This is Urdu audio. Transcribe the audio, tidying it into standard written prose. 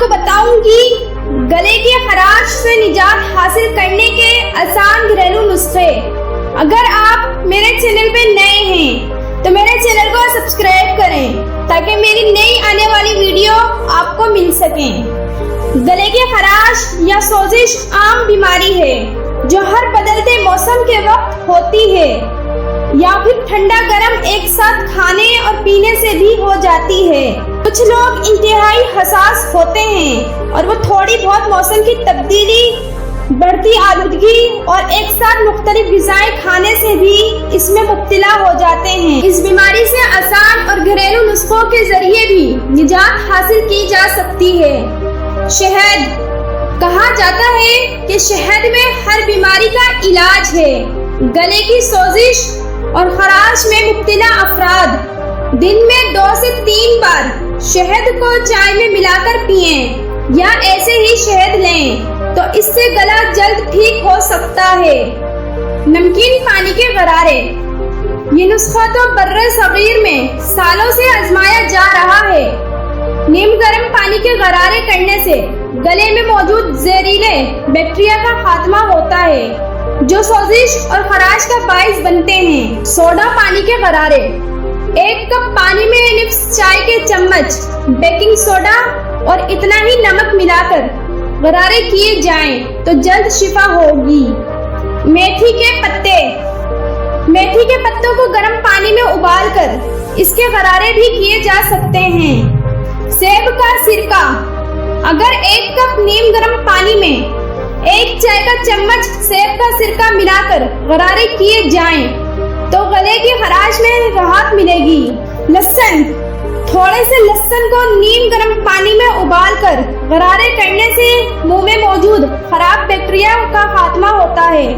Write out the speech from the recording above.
کو بتاؤں گی گلے کی خراش سے نجات حاصل کرنے کے آسان گھریلو نسخے۔ اگر آپ میرے چینل پہ نئے ہیں تو میرے چینل کو سبسکرائب کریں تاکہ میری نئی آنے والی ویڈیو آپ کو مل سکیں۔ گلے کی خراش یا سوزش عام بیماری ہے جو ہر بدلتے موسم کے وقت ہوتی ہے یا پھر ٹھنڈا گرم ایک ساتھ کھانے اور پینے سے بھی ہو جاتی ہے۔ کچھ لوگ انتہائی حساس ہوتے ہیں اور وہ تھوڑی بہت موسم کی تبدیلی، بڑھتی آلودگی اور ایک ساتھ مختلف غذائیں کھانے سے بھی اس میں مبتلا ہو جاتے ہیں۔ اس بیماری سے آسان اور گھریلو نسخوں کے ذریعے بھی نجات حاصل کی جا سکتی ہے۔ شہد کہا جاتا ہے کہ شہد میں ہر بیماری کا علاج ہے۔ گلے کی سوزش اور خراش میں مبتلا افراد دن میں 2 سے 3 بار شہد کو چائے میں ملا کر پئیں یا ایسے ہی شہد لیں تو اس سے گلا جلد ٹھیک ہو سکتا ہے۔ نمکین پانی کے غرارے، یہ نسخہ تو برِ صغیر میں سالوں سے آزمایا جا رہا ہے۔ نیم گرم پانی کے غرارے کرنے سے گلے میں موجود زہریلے بیکٹیریا کا خاتمہ ہوتا ہے جو سوزش اور خراش کا باعث بنتے ہیں۔ سوڈا پانی کے غرارے، 1 کپ پانی میں نصف چائے کے چمچ بیکنگ سوڈا اور اتنا ہی نمک ملا کر غرارے کیے جائیں تو جلد شفا ہوگی۔ میتھی کے پتے، میتھی کے پتوں کو گرم پانی میں ابال کر اس کے غرارے بھی کیے جا سکتے ہیں۔ سیب کا سرکہ، اگر 1 کپ نیم گرم پانی میں 1 چائے کا چمچ سیب کا سرکہ ملا کر غرارے کیے جائیں تو گلے کی خراش میں راحت ملے گی۔ لہسن، تھوڑے سے لہسن کو نیم گرم پانی میں ابال کر غرارے کرنے سے منہ میں موجود خراب بیکٹیریا کا خاتمہ ہوتا ہے۔